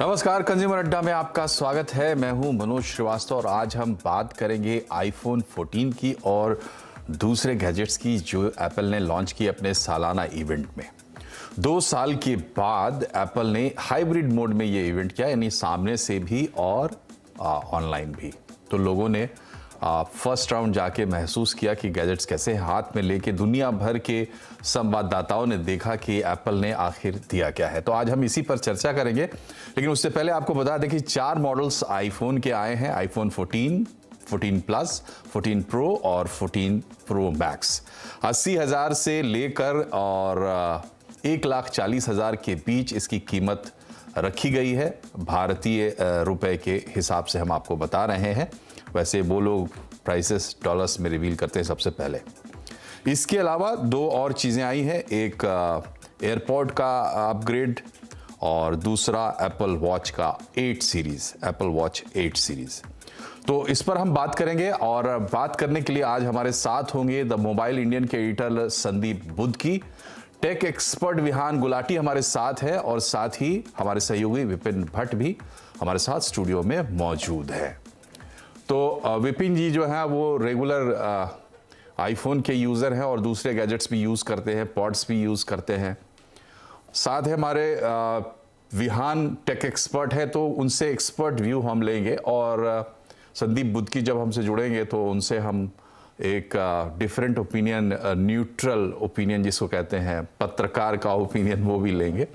नमस्कार, कंज्यूमर अड्डा में आपका स्वागत है। मैं हूं मनोज श्रीवास्तव और आज हम बात करेंगे आईफोन 14 की और दूसरे गैजेट्स की जो एप्पल ने लॉन्च की अपने सालाना इवेंट में। 2 साल के बाद एप्पल ने हाइब्रिड मोड में ये इवेंट किया, यानी सामने से भी और ऑनलाइन भी। तो लोगों ने फर्स्ट राउंड जाके महसूस किया कि गैजेट्स कैसे हाथ में लेके दुनिया भर के संवाददाताओं ने देखा कि एप्पल ने आखिर दिया क्या है। तो आज हम इसी पर चर्चा करेंगे, लेकिन उससे पहले आपको बता दें कि 4 मॉडल्स आईफोन के आए हैं। आईफोन 14, 14 प्लस, 14 प्रो और 14 प्रो मैक्स। 80,000 से लेकर और 1,40,000 के बीच इसकी कीमत रखी गई है। भारतीय रुपए के हिसाब से हम आपको बता रहे हैं। वैसे वो लोग प्राइसेस डॉलर्स में रिवील करते हैं सबसे पहले। इसके अलावा 2 और चीज़ें आई हैं, एक एयरपॉड का अपग्रेड और दूसरा एप्पल वॉच का 8 सीरीज़, एप्पल वॉच 8 सीरीज़। तो इस पर हम बात करेंगे और बात करने के लिए आज हमारे साथ होंगे द मोबाइल इंडियन के एडिटर संदीप बुद्ध की, टेक एक्सपर्ट विहान गुलाटी हमारे साथ है और साथ ही हमारे सहयोगी विपिन भट्ट भी हमारे साथ स्टूडियो में मौजूद है। तो विपिन जी जो है वो रेगुलर आईफोन के यूज़र हैं और दूसरे गैजेट्स भी यूज़ करते हैं, पॉड्स भी यूज़ करते हैं। साथ है हमारे विहान टेक एक्सपर्ट है, तो उनसे एक्सपर्ट व्यू हम लेंगे और संदीप बुद्ध की जब हमसे जुड़ेंगे तो उनसे हम एक डिफरेंट ओपिनियन, न्यूट्रल ओपिनियन जिसको कहते हैं, पत्रकार का ओपिनियन, वो भी लेंगे।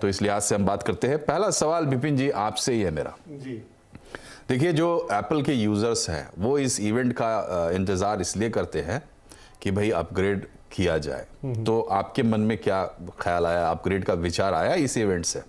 तो इस लिहाज से हम बात करते हैं। पहला सवाल विपिन जी आपसे ही है मेरा जी। देखिए, जो एप्पल के यूज़र्स हैं वो इस इवेंट का इंतज़ार इसलिए करते हैं कि भाई अपग्रेड किया जाए। तो आपके मन में क्या ख्याल आया, अपग्रेड का विचार आया इस इवेंट से?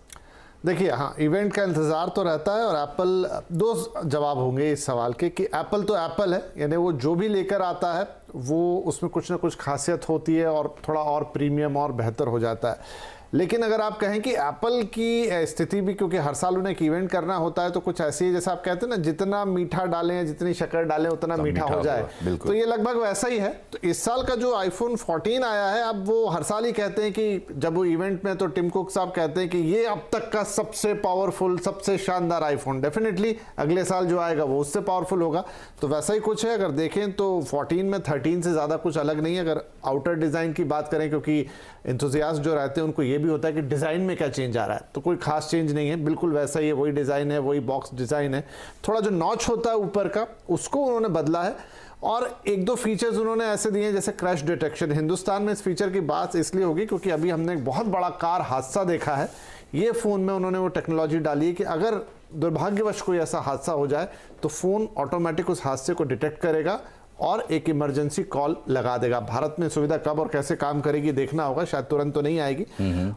देखिए, हाँ, इवेंट का इंतज़ार तो रहता है और एप्पल, 2 जवाब होंगे इस सवाल के कि एप्पल तो एप्पल है, यानी वो जो भी लेकर आता है वो उसमें कुछ ना कुछ खासियत होती है और थोड़ा और प्रीमियम और बेहतर हो जाता है। लेकिन अगर आप कहें कि एप्पल की स्थिति भी, क्योंकि हर साल उन्हें एक इवेंट करना होता है, तो कुछ ऐसी है जैसे आप कहते हैं ना, जितना मीठा डालें या जितनी शक्कर डालें उतना मीठा हो जाए, तो ये लगभग वैसा ही है। तो इस साल का जो आईफोन 14 आया है, अब वो हर साल ही कहते हैं कि जब वो इवेंट में, तो टिम कुक साहब कहते हैं कि ये अब तक का सबसे पावरफुल, सबसे शानदार आईफोन। डेफिनेटली अगले साल जो आएगा वो उससे पावरफुल होगा। तो वैसा ही कुछ है। अगर देखें तो 14 में 13 से ज़्यादा कुछ अलग नहीं है। अगर आउटर डिज़ाइन की बात करें, क्योंकि एंथुसियास्ट जो रहते हैं उनको ये भी होता है कि डिज़ाइन में क्या चेंज आ रहा है, तो कोई खास चेंज नहीं है, बिल्कुल वैसा ही है, वही डिज़ाइन है, वही बॉक्स डिज़ाइन है। थोड़ा जो नॉच होता है ऊपर का, उसको उन्होंने बदला है और 1-2 फीचर्स उन्होंने ऐसे दिए हैं जैसे क्रैश डिटेक्शन। हिंदुस्तान में इस फीचर की बात इसलिए होगी क्योंकि अभी हमने एक बहुत बड़ा कार हादसा देखा है। ये फ़ोन में उन्होंने वो टेक्नोलॉजी डाली है कि अगर दुर्भाग्यवश कोई ऐसा हादसा हो जाए तो फ़ोन ऑटोमेटिक उस हादसे को डिटेक्ट करेगा और एक इमरजेंसी कॉल लगा देगा। भारत में सुविधा कब और कैसे काम करेगी देखना होगा, शायद तुरंत तो नहीं आएगी।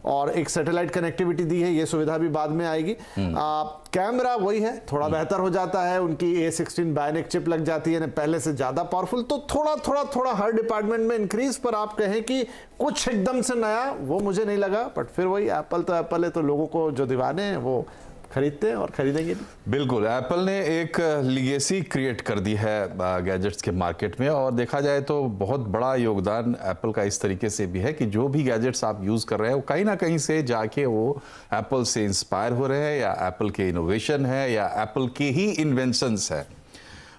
और एक सैटेलाइट कनेक्टिविटी दी है, ये सुविधा भी बाद में आएगी। कैमरा वही है, थोड़ा बेहतर हो जाता है, उनकी A16 बायोनिक चिप लग जाती है, पहले से ज़्यादा पावरफुल। तो थोड़ा हर डिपार्टमेंट में इंक्रीज, पर आप कहें कि कुछ एकदम से नया, वो मुझे नहीं लगा। बट फिर वही, एप्पल तो एप्पल है, तो लोगों को जो दीवाने हैं वो खरीदते हैं और खरीदेंगे भी। बिल्कुल, एप्पल ने एक लीगेसी क्रिएट कर दी है गैजेट्स के मार्केट में और देखा जाए तो बहुत बड़ा योगदान एप्पल का इस तरीके से भी है कि जो भी गैजेट्स आप यूज़ कर रहे हैं वो कहीं ना कहीं से जाके वो एप्पल से इंस्पायर हो रहे हैं, या एप्पल के इनोवेशन है, या एप्पल के ही इन्वेंशंस है।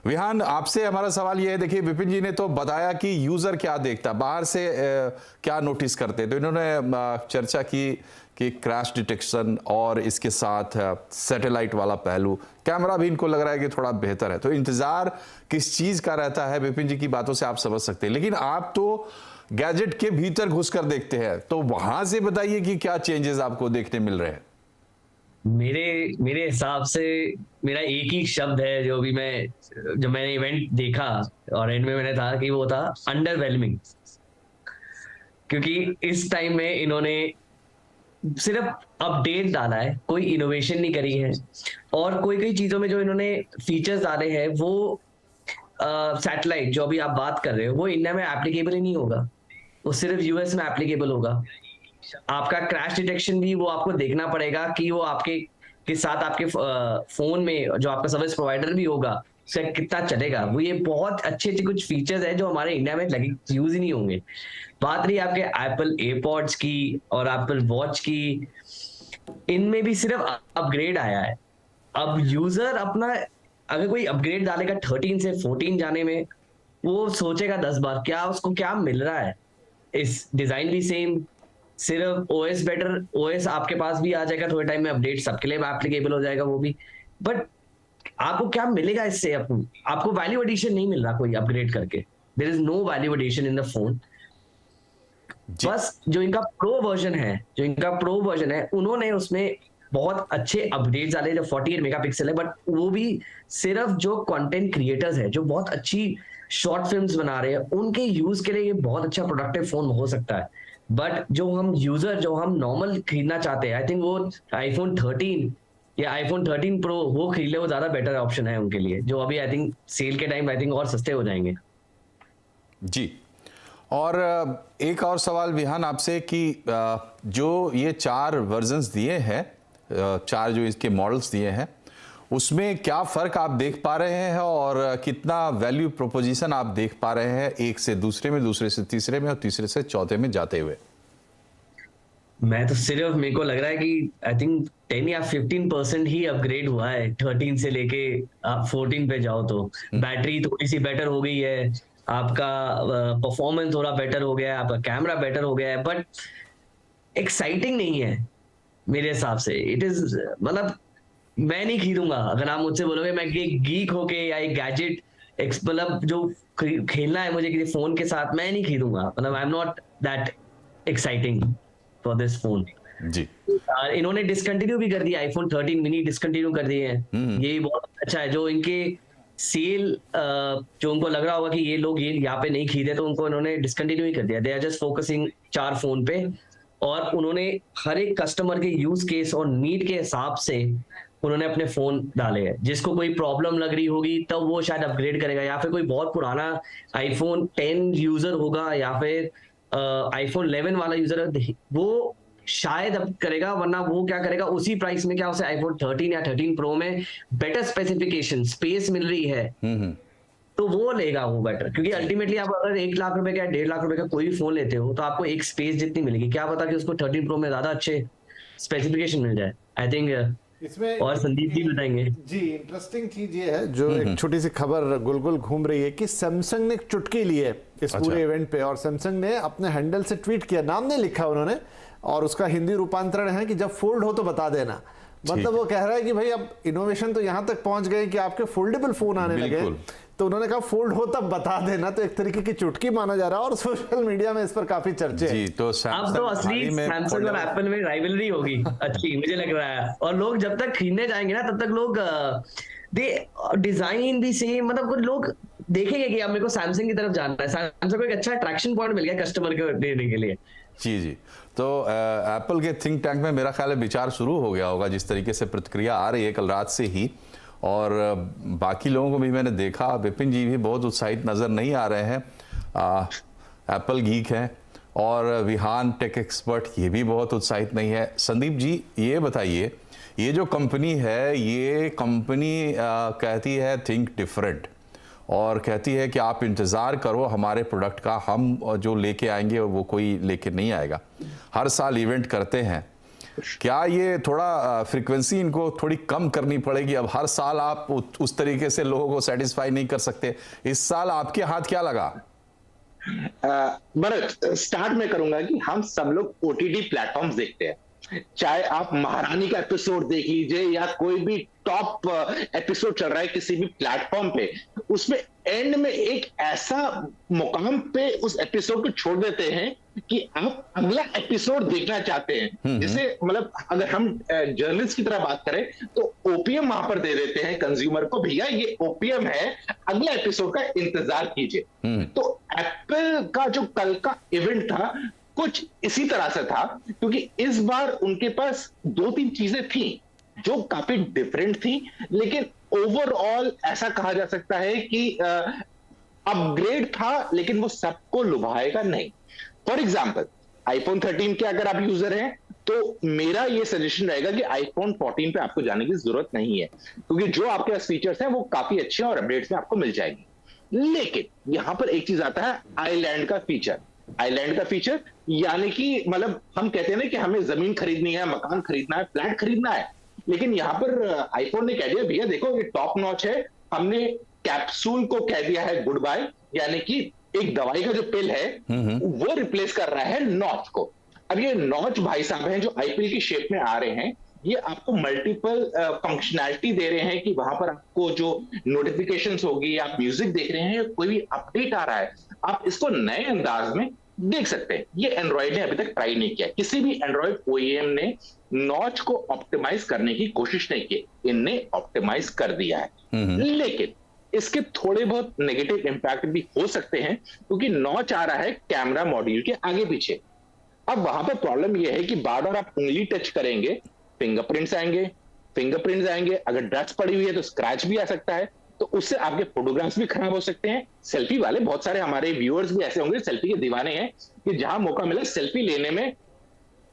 विहान, आपसे हमारा सवाल ये है, देखिए विपिन जी ने तो बताया कि यूज़र क्या देखता, बाहर से क्या नोटिस करते, तो इन्होंने चर्चा की कि क्रैश डिटेक्शन और इसके साथ सैटेलाइट वाला पहलू, कैमरा भी इनको लग रहा है कि थोड़ा बेहतर है। तो इंतज़ार किस चीज़ का रहता है, विपिन जी की बातों से आप समझ सकते हैं, लेकिन आप तो गैजेट के भीतर घुसकर देखते हैं, तो वहाँ से बताइए कि क्या चेंजेस आपको देखने मिल रहे हैं। मेरे हिसाब से मेरा एक ही शब्द है, जब मैंने इवेंट देखा और एंड में मैंने कहा कि वो था अंडरवेलमिंग। क्योंकि इस टाइम में इन्होंने सिर्फ अपडेट डाला है, कोई इनोवेशन नहीं करी है। और कोई चीजों में जो इन्होंने फीचर्स डाले हैं वो सैटेलाइट जो अभी आप बात कर रहे हो वो इंडिया में एप्लीकेबल ही नहीं होगा, वो सिर्फ यूएस में एप्लीकेबल होगा। आपका क्रैश डिटेक्शन भी वो आपको देखना पड़ेगा कि वो आपके के साथ आपके फोन में जो आपका सर्विस प्रोवाइडर भी होगा उसका कितना चलेगा। वो ये बहुत अच्छे कुछ फीचर्स है जो हमारे इंडिया में लगे यूज ही नहीं होंगे। बात रही आपके एप्पल एयरपॉड्स की और एप्पल वॉच की, इनमें भी सिर्फ अपग्रेड आया है। अब यूजर अपना अगर कोई अपग्रेड डालेगा 13 से 14 जाने में, वो सोचेगा 10 बार क्या उसको क्या मिल रहा है। इस डिजाइन भी सेम, सिर्फ ओएस बेटर, ओएस आपके पास भी आ जाएगा थोड़े टाइम में, अपडेट सबके लिए एप्लीकेबल हो जाएगा वो भी। बट आपको क्या मिलेगा इससे? आपको वैल्यू एडिशन नहीं मिल रहा कोई अपग्रेड करके। There is no value addition in the phone. बस जो इनका प्रो वर्जन है उन्होंने उसमें बहुत अच्छे अपडेट्स डाले जो 48 मेगापिक्सल है, बट वो भी सिर्फ जो कंटेंट क्रिएटर्स है जो बहुत अच्छी शॉर्ट फिल्म्स बना रहे हैं उनके यूज के लिए ये बहुत अच्छा प्रोडक्टिव फोन हो सकता है। बट जो हम यूजर जो हम नॉर्मल खरीदना चाहते हैं, आई थिंक वो आईफोन 13 या आईफोन 13 प्रो वो खरीद ले, वो ज्यादा बेटर ऑप्शन है उनके लिए, जो अभी आई थिंक सेल के टाइम आई थिंक और सस्ते हो जाएंगे। जी, और एक और सवाल विहान आपसे कि जो ये 4 वर्जन्स दिए हैं, 4 जो इसके मॉडल्स दिए हैं, उसमें क्या फ़र्क आप देख पा रहे हैं और कितना वैल्यू प्रोपोजिशन आप देख पा रहे हैं एक से दूसरे में, दूसरे से तीसरे में और तीसरे से चौथे में जाते हुए? मैं तो सिर्फ, मेरे को लग रहा है कि आई थिंक 10 या 15% ही अपग्रेड हुआ है 13 से लेके आप 14 पे जाओ तो। बैटरी थोड़ी सी बेटर हो गई है, आपका परफॉर्मेंस थोड़ा बेटर हो गया है, आपका कैमरा बेटर हो गया है, बट एक्साइटिंग नहीं है मेरे हिसाब से। इट इज मतलब मैं नहीं खरीदूंगा। अगर आप मुझसे बोलोगे मैं गीक होके या एक गैजेट मतलब जो खेलना है मुझे किसी फोन के साथ, मैं नहीं खरीदूंगा। मतलब I am not that exciting for this phone. जी, इन्होंने डिसकंटिन्यू भी कर दिया, आईफोन 13 मिनी डिसकंटिन्यू कर दिए हैं। ये बहुत अच्छा है। जो इनके सेल जो उनको लग रहा होगा कि ये लोग ये यहाँ पे नहीं खरीदे, तो उनको इन्होंने डिसकंटिन्यू ही कर दिया। They are just focusing 4 phone पे, और उन्होंने हर एक कस्टमर के यूज केस और नीड के हिसाब से उन्होंने अपने फोन डाले हैं। जिसको कोई प्रॉब्लम लग रही होगी तब वो शायद अपग्रेड करेगा, या फिर कोई बहुत पुराना आईफोन 10 यूजर होगा या फिर आईफोन 11 वाला यूजर वो शायद अब करेगा, वरना वो क्या करेगा उसी प्राइस में, क्या उसे आईफोन 13 या 13 प्रो में बेटर स्पेसिफिकेशन स्पेस मिल रही है तो वो लेगा वो बेटर। क्योंकि अल्टीमेटली आप अगर 1 लाख रुपए का 1.5 लाख रुपए का कोई भी फोन लेते हो तो आपको एक स्पेस जितनी मिलेगी, क्या पता कि उसको 13 प्रो में ज्यादा अच्छे स्पेसिफिकेशन मिल जाए। आई थिंक इसमें और संदीप जी बताएंगे। जी, इंटरेस्टिंग चीज ये है, जो एक छोटी सी खबर गुलगुल घूम रही है कि सैमसंग ने एक चुटकी ली है इस पूरे इवेंट पे, और सैमसंग ने अपने हैंडल से ट्वीट किया, नाम नहीं लिखा उन्होंने, और उसका हिंदी रूपांतरण है कि जब फोल्ड हो तो बता देना। मतलब वो कह रहा है कि भाई अब इनोवेशन तो यहां तक पहुंच गए कि आपके फोल्डेबल फोन आने लगे, तो उन्होंने कहा फोल्ड हो तब बता देना। तो एक तरीके की चुटकी माना जा रहा है और सोशल मीडिया में इस पर काफी चर्चे हैं। तो अब तो असली सैमसंग और एप्पल में राइवलरी होगी अच्छी, मुझे लग रहा है। और लोग जब तक खरीदने जाएंगे ना तब तक लोग डिजाइन भी सेम, मतलब कुछ लोग देखेंगे कि अब मेरे को सैमसंग की तरफ जाना है। सैमसंग को एक अच्छा अट्रैक्शन पॉइंट मिल गया कस्टमर को देने के लिए। जी, तो एप्पल के थिंक टैंक में मेरा ख्याल है विचार शुरू हो गया होगा, जिस तरीके से प्रतिक्रिया आ रही है कल रात से ही, और बाकी लोगों को भी मैंने देखा, विपिन जी भी बहुत उत्साहित नज़र नहीं आ रहे हैं, एप्पल गीक हैं, और विहान टेक एक्सपर्ट ये भी बहुत उत्साहित नहीं है। संदीप जी ये बताइए, ये जो कंपनी है, ये कंपनी कहती है थिंक डिफरेंट, और कहती है कि आप इंतज़ार करो हमारे प्रोडक्ट का, हम जो लेके आएंगे वो कोई लेके नहीं आएगा। हर साल इवेंट करते हैं, क्या ये थोड़ा फ्रीक्वेंसी इनको थोड़ी कम करनी पड़ेगी? अब हर साल आप उस तरीके से लोगों को सेटिस्फाई नहीं कर सकते। इस साल आपके हाथ क्या लगा? भरत, स्टार्ट में करूंगा कि हम सब लोग ओटीटी प्लेटफॉर्म्स देखते हैं, चाहे आप महारानी का एपिसोड देख लीजिए या कोई भी टॉप एपिसोड चल रहा है किसी भी प्लेटफॉर्म पे, उसमें एंड में एक ऐसा मुकाम पे उस एपिसोड को छोड़ देते हैं कि आप अगला एपिसोड देखना चाहते हैं। जैसे मतलब अगर हम जर्नलिस्ट की तरह बात करें तो ओपीएम वहां पर दे देते हैं कंज्यूमर को, भैया ये ओपीएम है, अगला एपिसोड का इंतजार कीजिए। तो एप्पल का जो कल का इवेंट था कुछ इसी तरह से था, क्योंकि इस बार उनके पास 2-3 चीजें थी जो काफी डिफरेंट थी, लेकिन ओवरऑल ऐसा कहा जा सकता है कि अपग्रेड था, लेकिन वो सबको लुभाएगा नहीं। फॉर एग्जाम्पल आईफोन 13 के अगर आप यूजर हैं तो मेरा ये सजेशन रहेगा कि आईफोन 14 पे आपको जाने की जरूरत नहीं है, क्योंकि जो आपके पास फीचर्स हैं वो काफी अच्छे हैं और अपडेट्स में आपको मिल जाएगी। लेकिन यहां पर एक चीज आता है आइलैंड का फीचर। आइलैंड का फीचर, यानी कि मतलब हम कहते हैं ना कि हमें जमीन खरीदनी है, मकान खरीदना है, फ्लैट खरीदना है, लेकिन यहाँ पर आईफोन ने कह दिया भैया देखो ये टॉप नॉच है, हमने कैप्सूल को कह दिया है गुड बाय, यानी कि एक दवाई का जो पिल है वो रिप्लेस कर रहा है नॉच को। अब ये नॉच भाई साहब हैं जो आईपीएल की शेप में आ रहे हैं, ये आपको मल्टीपल फंक्शनैलिटी दे रहे हैं कि वहां पर आपको जो नोटिफिकेशंस होगी, आप म्यूजिक देख रहे हैं, कोई भी अपडेट आ रहा है, आप इसको नए अंदाज में देख सकते हैं। ये एंड्रॉइड ने अभी तक ट्राई नहीं किया, किसी भी एंड्रॉइड ओईएम ने नॉच को ऑप्टिमाइज करने की कोशिश नहीं की, इनने ऑप्टिमाइज कर दिया है। लेकिन इसके थोड़े बहुत नेगेटिव इंपैक्ट भी हो सकते हैं, क्योंकि नॉच आ रहा है कैमरा मॉड्यूल के आगे पीछे। अब वहां पर प्रॉब्लम यह है कि बार बार आप उंगली टच करेंगे, फिंगरप्रिंट्स आएंगे, अगर डस्ट पड़ी हुई है तो स्क्रैच भी आ सकता है, तो उससे आपके फोटोग्राफ्स भी खराब हो सकते हैं। सेल्फी वाले बहुत सारे हमारे व्यूअर्स भी ऐसे होंगे, सेल्फी के दीवाने हैं, कि जहां मौका मिला सेल्फी लेने में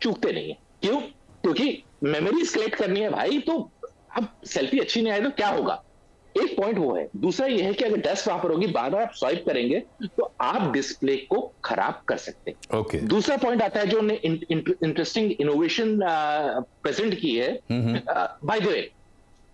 चूकते नहीं है। क्यों? क्योंकि मेमोरीज कलेक्ट करनी है भाई, तो अब सेल्फी अच्छी नहीं आए तो क्या होगा। एक पॉइंट वो है। दूसरा ये है कि अगर डस्ट वहां पर होगी, बार बार आप स्वाइप करेंगे तो आप डिस्प्ले को खराब कर सकते हैं। ओके। दूसरा पॉइंट आता है जो उन्होंने इंटरेस्टिंग इनोवेशन प्रेजेंट की है, बाय द वे,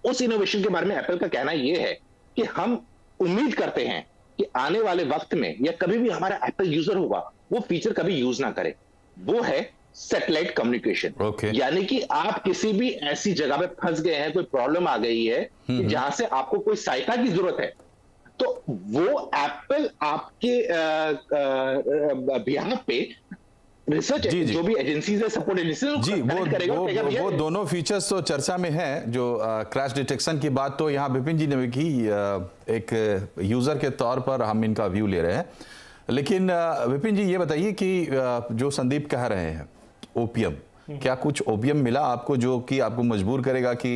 उस इनोवेशन के बारे में एप्पल का कहना यह है कि हम उम्मीद करते हैं कि आने वाले वक्त में या कभी भी हमारा एप्पल यूजर होगा वो फीचर कभी यूज ना करे, वो है सैटेलाइट कम्युनिकेशन। यानी कि आप किसी भी ऐसी जगह पे फंस गए हैं, कोई प्रॉब्लम आ गई है कि जहां से आपको कोई सहायता की जरूरत है, तो वो एप्पल आपके बिहाफ पे रिसर्च जो भी एजेंसीज है, सपोर्ट एजेंसीज जी, वो दोनों फीचर्स तो चर्चा में है। जो क्रैश डिटेक्शन की बात तो यहाँ विपिन जी ने भी की, एक यूजर के तौर पर हम इनका व्यू ले रहे हैं। लेकिन विपिन जी ये बताइए कि जो संदीप कह रहे हैं ओपीएम, क्या कुछ ओपीएम मिला आपको जो कि आपको मजबूर करेगा कि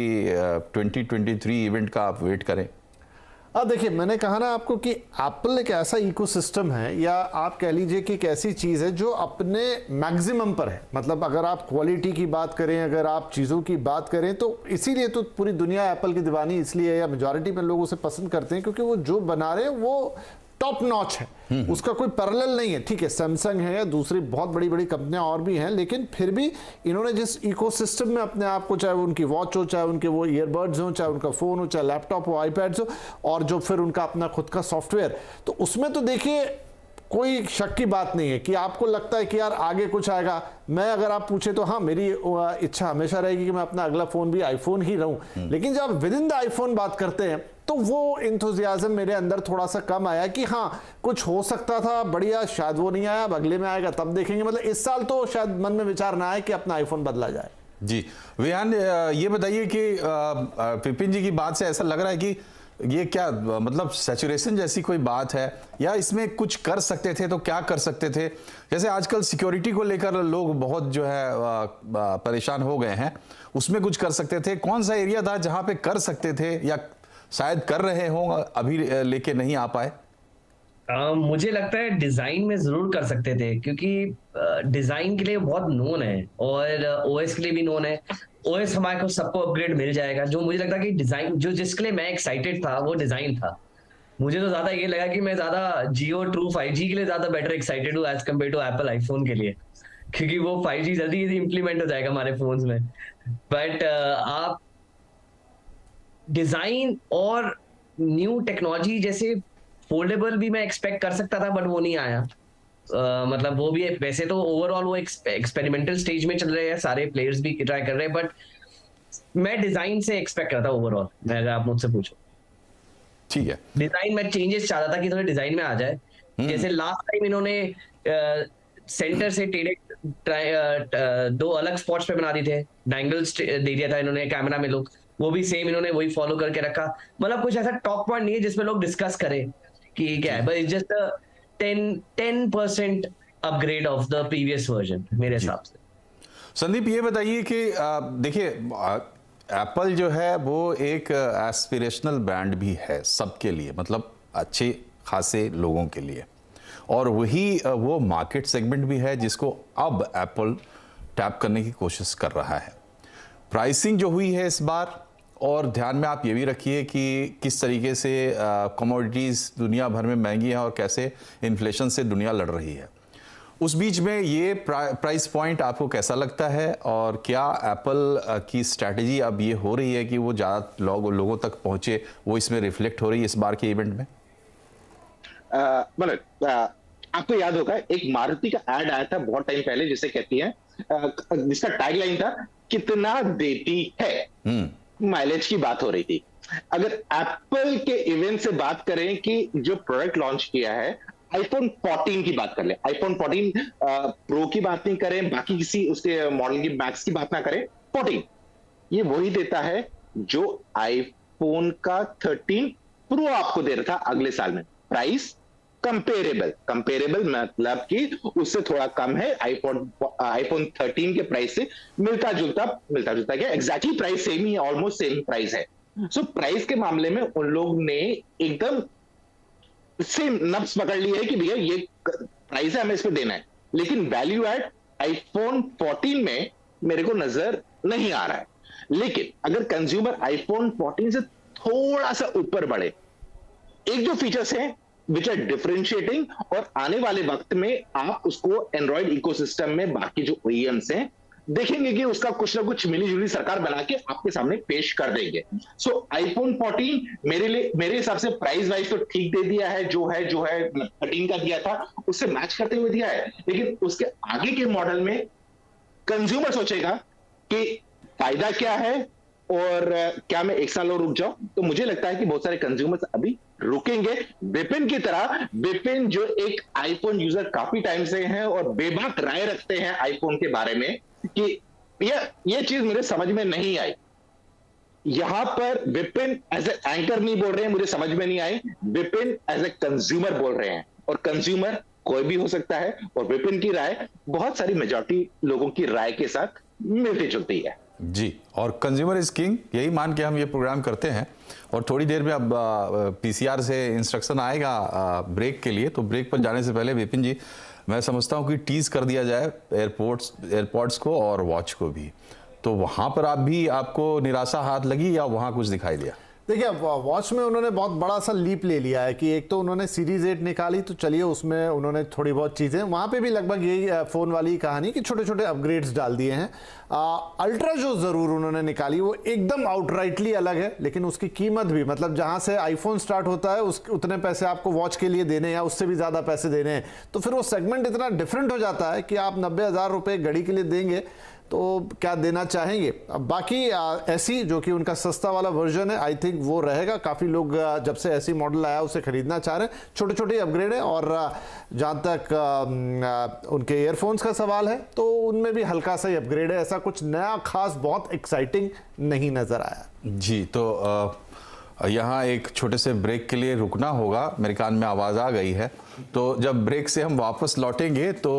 2023 इवेंट का आप वेट करें? अब देखिए, मैंने कहा ना आपको कि एप्पल एक ऐसा इकोसिस्टम है, या आप कह लीजिए कि एक ऐसी चीज़ है जो अपने मैक्सिमम पर है। मतलब अगर आप क्वालिटी की बात करें, अगर आप चीज़ों की बात करें, तो इसीलिए तो पूरी दुनिया एप्पल की दीवानी इसलिए है, या मेजॉरिटी में लोग उसे पसंद करते हैं, क्योंकि वो जो बना रहे हैं वो टॉप नॉच है, उसका कोई पैरेलल नहीं है। ठीक है, सैमसंग है या दूसरी बहुत बड़ी बड़ी कंपनियां और भी हैं, लेकिन फिर भी इन्होंने जिस इकोसिस्टम में अपने आप को, चाहे वो उनकी वॉच हो, चाहे उनके वो ईयरबड्स हो, चाहे उनका फ़ोन हो, चाहे लैपटॉप हो, आईपैड्स हो, और जो फिर उनका अपना खुद का सॉफ्टवेयर, तो उसमें तो देखिए कोई शक की बात नहीं है कि आपको लगता है कि यार आगे कुछ आएगा। मैं अगर आप पूछे तो हाँ, मेरी इच्छा हमेशा रहेगी कि मैं अपना अगला फ़ोन भी आईफोन ही रहूं, लेकिन जब विद इन द आईफोन बात करते हैं तो वो इंथुजियाज्म मेरे अंदर थोड़ा सा कम आया कि हाँ कुछ हो सकता था बढ़िया, शायद वो नहीं आया, अब अगले में आएगा तब देखेंगे। मतलब इस साल तो शायद मन में विचार ना आए कि अपना आईफोन बदला जाए। जी विहान, ये बताइए कि विपिन जी की बात से ऐसा लग रहा है कि ये क्या मतलब सैचुरेशन जैसी कोई बात है, या इसमें कुछ कर सकते थे तो क्या कर सकते थे? जैसे आजकल सिक्योरिटी को लेकर लोग बहुत जो है परेशान हो गए हैं, उसमें कुछ कर सकते थे? कौन सा एरिया था जहां पे कर सकते थे, या शायद कर रहे हो अभी लेके नहीं आ पाए? मुझे लगता है डिजाइन में जरूर कर सकते थे, क्योंकि डिजाइन के लिए बहुत नोन है और ओएस के लिए भी नोन है। ओएस हमारे को सबको अपग्रेड मिल जाएगा। जो मुझे लगता है कि डिजाइन जो जिसके लिए मैं एक्साइटेड था वो डिजाइन था। मुझे तो ज्यादा ये लगा कि मैं ज्यादा जियो ट्रू 5G के लिए ज्यादा बेटर एक्साइटेड हूँ as compare to Apple iPhone के लिए, क्योंकि वो 5G जल्दी इंप्लीमेंट हो जाएगा हमारे फोन्स में। बट आप डिजाइन और न्यू टेक्नोलॉजी जैसे फोल्डेबल भी मैं एक्सपेक्ट कर सकता था, बट वो नहीं आया। मतलब वो भी वैसे तो ओवरऑल वो एक्सपेरिमेंटल स्टेज में चल रहे हैं, सारे प्लेयर्स भी ट्राई कर रहे हैं, बट मैं डिजाइन से एक्सपेक्ट करता ओवरऑल। मैं अगर आप मुझसे पूछो, ठीक है, डिजाइन में चेंजेस चाहता था कि थोड़े डिजाइन में आ जाए। जैसे लास्ट टाइम इन्होंने सेंटर से टेढ़े दो अलग स्पॉट्स पे बना दिए थे, डायंगल्स दे दिया था इन्होंने कैमरा में लुक, वो भी सेम इन्होंने वही फॉलो करके रखा। मतलब कुछ ऐसा टॉप पॉइंट नहीं है जिसमें लोग डिस्कस करें कि क्या है, but it's just 10% upgrade of the previous version मेरे हिसाब से। संदीप ये बताइए कि देखिए एप्पल जो है वो एक एस्पिरेशनल ब्रांड भी है सबके लिए, मतलब अच्छे खासे लोगों के लिए, और वही वो मार्केट सेगमेंट भी है जिसको अब एप्पल टैप करने की कोशिश कर रहा है। प्राइसिंग जो हुई है इस बार, और ध्यान में आप ये भी रखिए कि किस तरीके से कमोडिटीज़ दुनिया भर में महंगी हैं और कैसे इन्फ्लेशन से दुनिया लड़ रही है। उस बीच में ये प्राइस पॉइंट आपको कैसा लगता है, और क्या एप्पल की स्ट्रैटेजी अब ये हो रही है कि वो ज़्यादा लोगों तक पहुंचे, वो इसमें रिफ्लेक्ट हो रही है इस बार के इवेंट में? मतलब आपको याद होगा एक मारुति का एड आया था बहुत टाइम पहले जिसे कहती है जिसका टैगलाइन था कितना देती है, माइलेज की बात हो रही थी। अगर एप्पल के इवेंट से बात करें कि जो प्रोडक्ट लॉन्च किया है, आईफोन 14 की बात कर ले, आईफोन 14 प्रो की बात नहीं करें, बाकी किसी उसके मॉडल की मैक्स की बात ना करें, 14 ये वही देता है जो आईफोन का 13 प्रो आपको दे रहा था अगले साल में। प्राइस कंपेरेबल मतलब कि उससे थोड़ा कम है, आईफोन 13 के प्राइस से मिलता जुलता क्या, एग्जैक्टली प्राइस सेम ही, ऑलमोस्ट सेम प्राइस है। सो प्राइस के मामले में उन लोग ने एकदम सेम नब्स पकड़ ली है कि भैया ये प्राइस है, हमें इस पे देना है, लेकिन वैल्यू एड आईफोन 14 में मेरे को नजर नहीं आ रहा है। लेकिन अगर कंज्यूमर आईफोन 14 से थोड़ा सा ऊपर बढ़े, एक जो फीचर्स हैं विच आर डिफरेंशिएटिंग, और आने वाले वक्त में आप उसको एंड्रॉइड इकोसिस्टम में बाकी जो ओईएम्स हैं देखेंगे कि उसका कुछ ना कुछ मिली जुली सरकार बना के आपके सामने पेश कर देंगे। सो आईफोन 14 मेरे हिसाब से प्राइस वाइज तो ठीक दे दिया है, जो है 13 का दिया था उससे मैच करते हुए दिया है, लेकिन उसके आगे के मॉडल में कंज्यूमर सोचेगा कि फायदा क्या है और क्या मैं एक साल और रुक जाऊं। तो मुझे लगता है कि बहुत सारे कंज्यूमर्स अभी रुकेंगे, विपिन की तरह। विपिन जो एक आईफोन यूजर काफी टाइम से हैं और बेबाक राय रखते हैं आईफोन के बारे में कि ये चीज मेरे समझ में नहीं आई। यहां पर विपिन एज ए एंकर नहीं बोल रहे हैं, मुझे समझ में नहीं आई, विपिन एज ए कंज्यूमर बोल रहे हैं, और कंज्यूमर कोई भी हो सकता है, और विपिन की राय बहुत सारी मेजॉरिटी लोगों की राय के साथ मिलती जुलती है। जी, और कंज्यूमर इज किंग, यही मान के हम ये प्रोग्राम करते हैं। और थोड़ी देर में अब पीसीआर से इंस्ट्रक्शन आएगा ब्रेक के लिए, तो ब्रेक पर जाने से पहले विपिन जी, मैं समझता हूँ कि टीज कर दिया जाए एयरपोर्ट्स को और वॉच को भी। तो वहाँ पर आपको निराशा हाथ लगी या वहाँ कुछ दिखाई दिया? देखिए, वॉच में उन्होंने बहुत बड़ा सा लीप ले लिया है कि एक तो उन्होंने सीरीज 8 निकाली, तो चलिए उसमें उन्होंने थोड़ी बहुत चीज़ें, वहाँ पे भी लगभग यही फ़ोन वाली कहानी कि छोटे छोटे अपग्रेड्स डाल दिए हैं। अल्ट्रा जो ज़रूर उन्होंने निकाली वो एकदम आउटराइटली अलग है, लेकिन उसकी कीमत भी, मतलब जहाँ से आईफोन स्टार्ट होता है उतने पैसे आपको वॉच के लिए देने या उससे भी ज़्यादा पैसे देने हैं, तो फिर वो सेगमेंट इतना डिफरेंट हो जाता है कि आप 90,000 रुपये घड़ी के लिए देंगे तो क्या देना चाहेंगे। अब बाकी ऐसी जो कि उनका सस्ता वाला वर्जन है, आई थिंक वो रहेगा। काफ़ी लोग जब से ऐसी मॉडल आया उसे खरीदना चाह रहे हैं। छोटे छोटे अपग्रेड है, और जहाँ तक उनके ईयरफोन्स का सवाल है तो उनमें भी हल्का सा ही अपग्रेड है, ऐसा कुछ नया खास बहुत एक्साइटिंग नहीं नज़र आया। जी, तो यहाँ एक छोटे से ब्रेक के लिए रुकना होगा, मेरे कान में आवाज़ आ गई है। तो जब ब्रेक से हम वापस लौटेंगे तो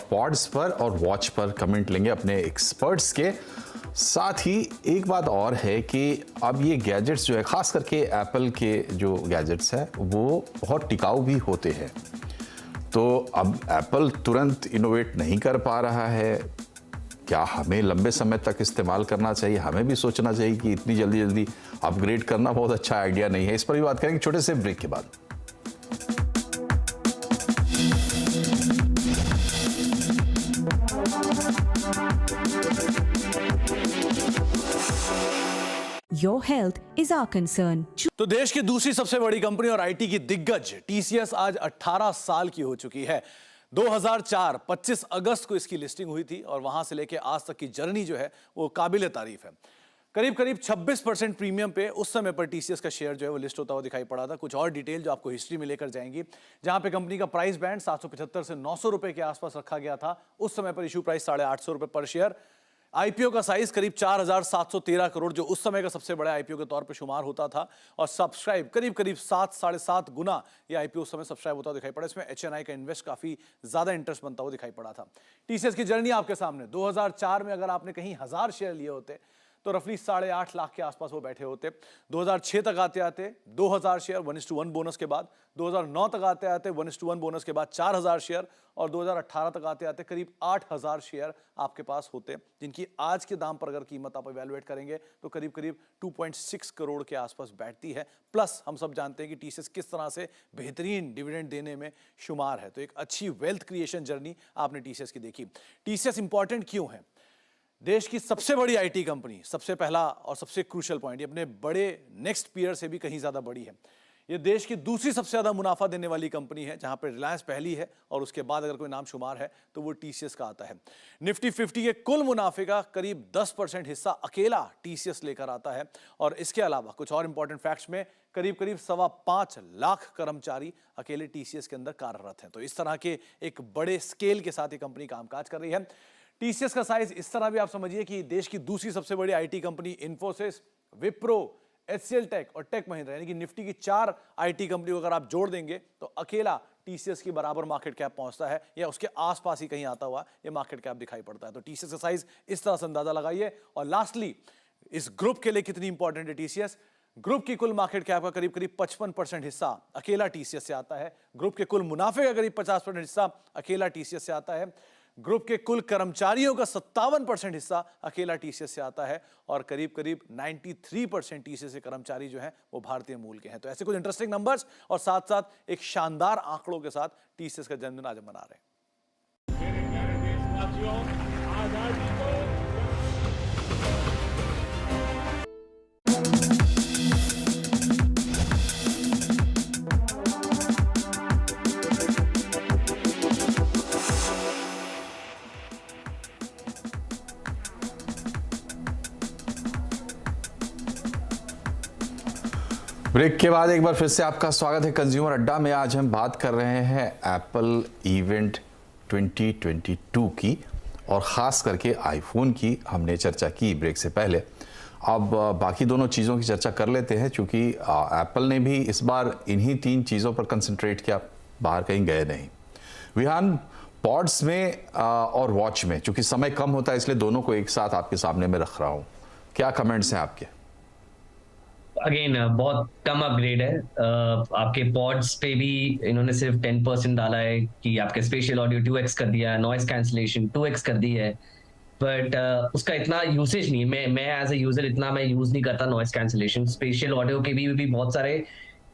पॉड्स पर और वॉच पर कमेंट लेंगे अपने एक्सपर्ट्स के साथ ही। एक बात और है कि अब ये गैजेट्स जो है, ख़ास करके एप्पल के जो गैजेट्स हैं वो बहुत टिकाऊ भी होते हैं। तो अब एप्पल तुरंत इनोवेट नहीं कर पा रहा है, क्या हमें लंबे समय तक इस्तेमाल करना चाहिए? हमें भी सोचना चाहिए कि इतनी जल्दी अपग्रेड करना बहुत अच्छा आइडिया नहीं है। इस पर भी बात करेंगे छोटे से ब्रेक के बाद। Your health is our concern. तो देश की दूसरी सबसे बड़ी कंपनी और आईटी की दिग्गज टीसीएस आज 18 साल की हो चुकी है। 2004 25 अगस्त को इसकी लिस्टिंग हुई थी और वहां से लेके आज तक की जर्नी जो है वो काबिले तारीफ है। करीब 26% प्रीमियम पे उस समय पर टीसीएस का शेयर जो है वो लिस्ट होता हुआ दिखाई पड़ा था। कुछ और डिटेल जो आपको हिस्ट्री में लेकर जाएंगी, जहां पे कंपनी का प्राइस बैंड 775 से 900 रुपए के आसपास रखा गया था। उस समय पर इशू प्राइस 850 रुपए पर शेयर। आईपीओ का साइज करीब 4,713 करोड़, जो उस समय का सबसे बड़ा आईपीओ के तौर पे शुमार होता था, और सब्सक्राइब करीब 7-7.5 गुना ये आईपीओ उस समय सब्सक्राइब होता दिखाई पड़ा। इसमें एचएनआई का इन्वेस्ट काफी ज्यादा इंटरेस्ट बनता हुआ दिखाई पड़ा था। टीसीएस की जर्नी आपके सामने 2004 में अगर आपने कहीं 1000 शेयर लिए होते तो रफली 8.5 लाख के आसपास वो बैठे होते। 2006 तक आते आते 2000 शेयर 1:1 बोनस के बाद, 2009 तक आते आते 1:1 बोनस के बाद 4000 शेयर, और 2018 तक आते आते करीब 8000 शेयर आपके पास होते, जिनकी आज के दाम पर अगर कीमत आप इवैल्यूएट करेंगे तो करीब करीब 2.6 करोड़ के आसपास बैठती है। प्लस हम सब जानते हैं कि टीसीएस किस तरह से बेहतरीन डिविडेंड देने में शुमार है, तो एक अच्छी वेल्थ क्रिएशन जर्नी आपने टीसीएस की देखी। टीसीएस इंपॉर्टेंट क्यों है? देश की सबसे बड़ी आईटी कंपनी, सबसे पहला और सबसे क्रूशियल पॉइंट, ये अपने बड़े नेक्स्ट पीयर से भी कहीं ज्यादा बड़ी है। ये देश की दूसरी सबसे ज्यादा मुनाफा देने वाली कंपनी है, जहां पर रिलायंस पहली है और उसके बाद अगर कोई नाम शुमार है तो वो टीसीएस का आता है। निफ्टी 50 के कुल मुनाफे का करीब 10% हिस्सा अकेला टीसीएस लेकर आता है, और इसके अलावा कुछ और इंपॉर्टेंट फैक्ट्स में करीब करीब 5.25 लाख कर्मचारी अकेले टीसीएस के अंदर कार्यरत हैं। तो इस तरह के एक बड़े स्केल के साथ ये कंपनी कामकाज कर रही है। टीसीएस का साइज इस तरह भी आप समझिए कि देश की दूसरी सबसे बड़ी आईटी कंपनी इन्फोसिस, विप्रो, एचसीएल टेक और टेक महिंद्रा, यानी कि निफ्टी की 4 आईटी कंपनी को अगर आप जोड़ देंगे तो अकेला टीसीएस की बराबर मार्केट कैप पहुंचता है, या उसके आसपास ही कहीं आता हुआ ये मार्केट कैप दिखाई पड़ता है। तो टीसीएस का साइज इस तरह से अंदाजा लगाइए। और लास्टली, इस ग्रुप के लिए कितनी इंपॉर्टेंट है टीसीएस? ग्रुप की कुल मार्केट कैप का करीब करीब 55% हिस्सा अकेला टीसीएस से आता है। ग्रुप के कुल मुनाफे का करीब 50% हिस्सा अकेला टीसीएस से आता है। ग्रुप के कुल कर्मचारियों का 57% हिस्सा अकेला टीसीएस से आता है, और करीब करीब 93% टीसीएस के कर्मचारी जो हैं वो भारतीय मूल के हैं। तो ऐसे कुछ इंटरेस्टिंग नंबर्स और साथ साथ एक शानदार आंकड़ों के साथ टीसीएस का जन्मदिन आज हम मना रहे हैं। मेरे प्यारे देशवासियों, आजादी को ब्रेक के बाद एक बार फिर से आपका स्वागत है कंज्यूमर अड्डा में। आज हम बात कर रहे हैं एप्पल इवेंट 2022 की, और ख़ास करके आईफोन की हमने चर्चा की ब्रेक से पहले। अब बाकी दोनों चीज़ों की चर्चा कर लेते हैं, क्योंकि एप्पल ने भी इस बार इन्हीं 3 चीज़ों पर कंसंट्रेट किया, बाहर कहीं गए नहीं। विहान, पॉड्स में और वॉच में, चूँकि समय कम होता है इसलिए दोनों को एक साथ आपके सामने में रख रहा हूँ, क्या कमेंट्स हैं आपके? अगेन बहुत कम अपग्रेड है। आपके पॉड्स पे भी इन्होंने सिर्फ 10% डाला है कि आपके स्पेशल ऑडियो 2x कर दिया है, नॉइस कैंसलेशन 2x कर दी है, बट उसका इतना यूसेज नहीं है। मैं एज ए यूजर इतना मैं यूज नहीं करता नॉइस कैंसलेशन। स्पेशल ऑडियो के भी बहुत सारे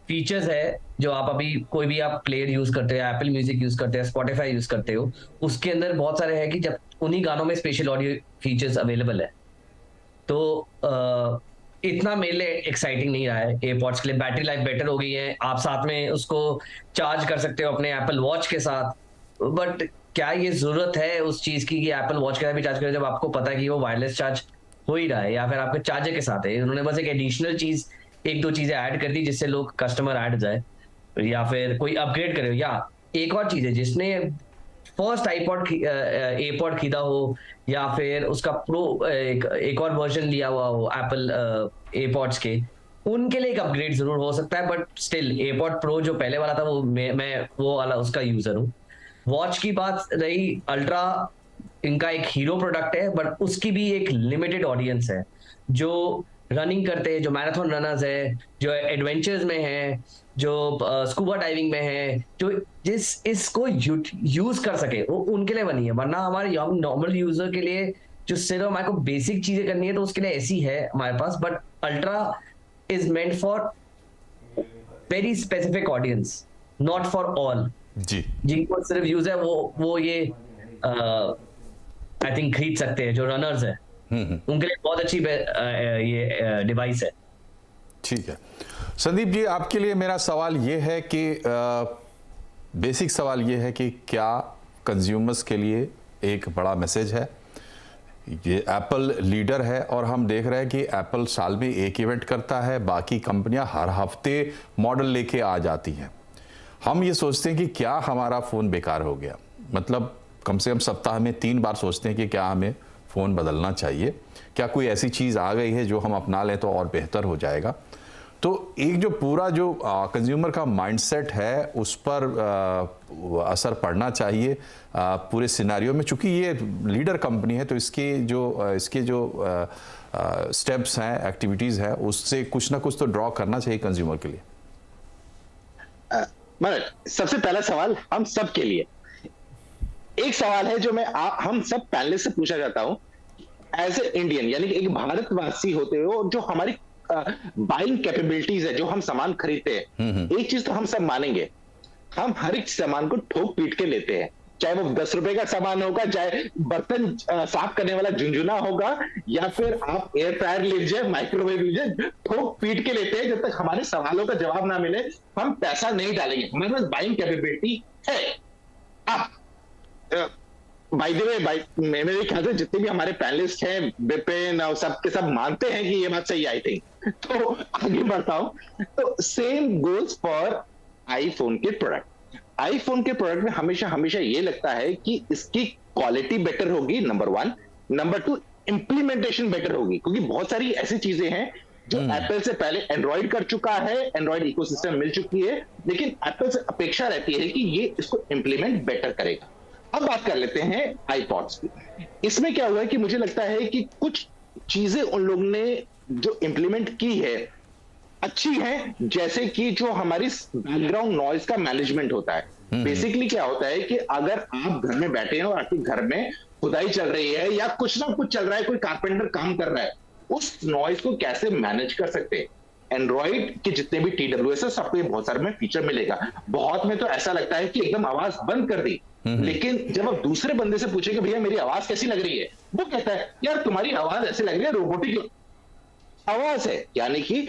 फीचर्स है जो आप अभी कोई भी आप प्लेयर यूज करते हो, एप्पल म्यूजिक यूज करते हो, स्पॉटिफाई यूज करते हो, उसके अंदर बहुत सारे है कि जब उन्हीं गानों में स्पेशल ऑडियो फीचर्स अवेलेबल है। तो इतना मेरे लिए एक्साइटिंग नहीं रहा है एयरपॉड्स के लिए। बैटरी लाइफ बेटर हो गई है, आप साथ में उसको चार्ज कर सकते हो अपने एप्पल वॉच के साथ, बट क्या ये जरूरत है उस चीज की कि एप्पल वॉच के साथ भी चार्ज करें जब आपको पता है कि वो वायरलेस चार्ज हो ही रहा है, या फिर आपके चार्जर के साथ है। उन्होंने बस एक एडिशनल चीज 1-2 चीजें ऐड कर दी जिससे लोग कस्टमर ऐड जाए, या फिर कोई अपग्रेड करे। या एक और चीज है, जिसने फर्स्ट एयरपॉड खरीदा हो या फिर उसका प्रो एक और वर्जन लिया हुआ हो एप्पल एयरपॉड्स के, उनके लिए एक अपग्रेड जरूर हो सकता है, बट स्टिल एयरपॉड प्रो जो पहले वाला था वो मैं वो वाला उसका यूजर हूँ। वॉच की बात रही, अल्ट्रा इनका एक हीरो प्रोडक्ट है, बट उसकी भी एक लिमिटेड ऑडियंस है जो रनिंग करते हैं, जो मैराथन रनर्स है, जो एडवेंचर्स में है, जो स्कूबा डाइविंग में है, जो इसको यूज कर सके, वो उनके लिए बनी है। वरना हमारे यंग नॉर्मल यूजर के लिए जो सिर्फ हमारे को बेसिक चीजें करनी है तो उसके लिए ऐसी है हमारे पास, but ultra is meant for very specific audience, not for all. जी, जिनको सिर्फ यूज है वो ये आई थिंक खरीद सकते हैं, जो रनर्स है उनके लिए बहुत अच्छी ये डिवाइस है। ठीक है संदीप जी, आपके लिए मेरा सवाल ये है कि बेसिक सवाल ये है कि क्या कंज्यूमर्स के लिए एक बड़ा मैसेज है? ये एप्पल लीडर है और हम देख रहे हैं कि एप्पल साल में एक इवेंट करता है, बाकी कंपनियां हर हफ्ते मॉडल लेके आ जाती हैं। हम ये सोचते हैं कि क्या हमारा फ़ोन बेकार हो गया, मतलब कम से कम सप्ताह में 3 बार सोचते हैं कि क्या हमें फ़ोन बदलना चाहिए, क्या कोई ऐसी चीज़ आ गई है जो हम अपना लें तो और बेहतर हो जाएगा। तो एक जो पूरा जो कंज्यूमर का माइंडसेट है उस पर असर पड़ना चाहिए पूरे सिनेरियो में, चूंकि ये लीडर कंपनी है तो इसके जो स्टेप्स हैं, एक्टिविटीज़ हैं, उससे कुछ ना कुछ तो ड्रॉ करना चाहिए कंज्यूमर के लिए। सबसे पहला सवाल हम सब के लिए एक सवाल है जो मैं हम सब पैनलिस्ट से पूछा जाता हूं, एज ए इंडियन, यानी कि एक भारतवासी होते हुए जो हमारी बाइंग कैपेबिलिटीज है, जो हम सामान खरीदते हैं, एक चीज तो हम सब मानेंगे, हम हर एक सामान को ठोक पीट के लेते हैं, चाहे वो 10 रुपए का सामान होगा, चाहे बर्तन साफ करने वाला झुंझुना होगा, या फिर आप एयर फ्रायर लीजिए, माइक्रोवेव लीजिए, ठोक पीट के लेते हैं। जब तक हमारे सवालों का जवाब ना मिले हम पैसा नहीं डालेंगे। हमारे पास बाइंग कैपेबिलिटी है। अब बाय द वे, मेरे ख्याल से जितने भी हमारे पैनलिस्ट हैं, विपिन और सबके सब मानते हैं कि ये बात सही है, आई थिंक। तो आगे बढ़ता हूं, तो सेम गोल्स फॉर आईफोन के प्रोडक्ट। आईफोन के प्रोडक्ट में हमेशा ये लगता है कि इसकी क्वालिटी बेटर होगी, नंबर 1। नंबर 2, इंप्लीमेंटेशन बेटर होगी, क्योंकि बहुत सारी ऐसी चीजें हैं जो एप्पल से पहले एंड्रॉइड कर चुका है, एंड्रॉइड इकोसिस्टम मिल चुकी है, लेकिन एप्पल से अपेक्षा रहती है कि ये इसको इंप्लीमेंट बेटर करेगा। अब बात कर लेते हैं आईपॉड्स की। इसमें क्या हुआ है कि मुझे लगता है कि कुछ चीजें उन लोगों ने जो इंप्लीमेंट की है अच्छी है, जैसे कि जो हमारी बैकग्राउंड नॉइज का मैनेजमेंट होता है। बेसिकली क्या होता है कि अगर आप घर में बैठे हैं और आपके घर में खुदाई चल रही है या कुछ ना कुछ चल रहा है, कोई कारपेंटर काम कर रहा है, उस नॉइज को कैसे मैनेज कर सकते हैं। एंड्रॉइड के जितने भी TWS है, सबको बहुत सारे में फीचर मिलेगा। बहुत में तो ऐसा लगता है कि एकदम आवाज बंद कर दी, लेकिन जब आप दूसरे बंदे से पूछेंगे भैया मेरी आवाज कैसी लग रही है, वो कहता है यार तुम्हारी आवाज ऐसी लग रही है रोबोटिक आवाज है। यानी कि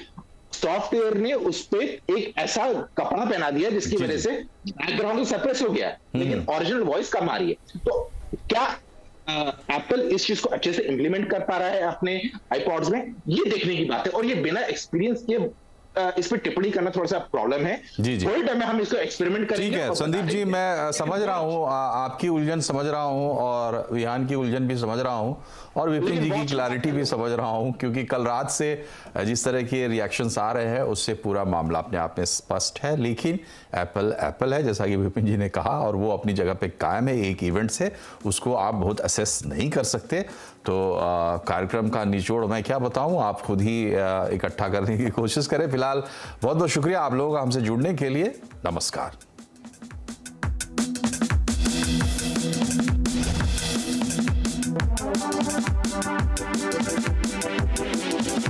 सॉफ्टवेयर ने उस पे एक ऐसा कपड़ा पहना दिया जिसकी वजह से बैकग्राउंड सप्रेस हो गया, लेकिन ओरिजिनल वॉइस कम आ रही है। तो क्या एप्पल इस चीज को अच्छे से इंप्लीमेंट कर पा रहा है अपने आईपॉड्स में, ये देखने की बात है। और ये बिना एक्सपीरियंस के इस पर टिप्पणी करना थोड़ा सा प्रॉब्लम है। थोड़ी टाइम में हम इसको एक्सपेरिमेंट करेंगे। ठीक है संदीप जी, मैं समझ रहा हूँ, आपकी उलझन समझ रहा हूँ और विहान की उलझन भी समझ रहा हूँ और विपिन जी की क्लैरिटी भी समझ रहा हूँ, क्योंकि कल रात से जिस तरह के रिएक्शंस आ रहे हैं उससे पूरा मामला अपने आप में स्पष्ट है। लेकिन एप्पल है, जैसा कि विपिन जी ने कहा, और वो अपनी जगह पे कायम है। एक इवेंट से उसको आप बहुत असेस नहीं कर सकते। तो कार्यक्रम का निचोड़ मैं क्या बताऊं, आप खुद ही इकट्ठा करने की कोशिश करें। फिलहाल बहुत बहुत शुक्रिया आप लोगों का हमसे जुड़ने के लिए। नमस्कार।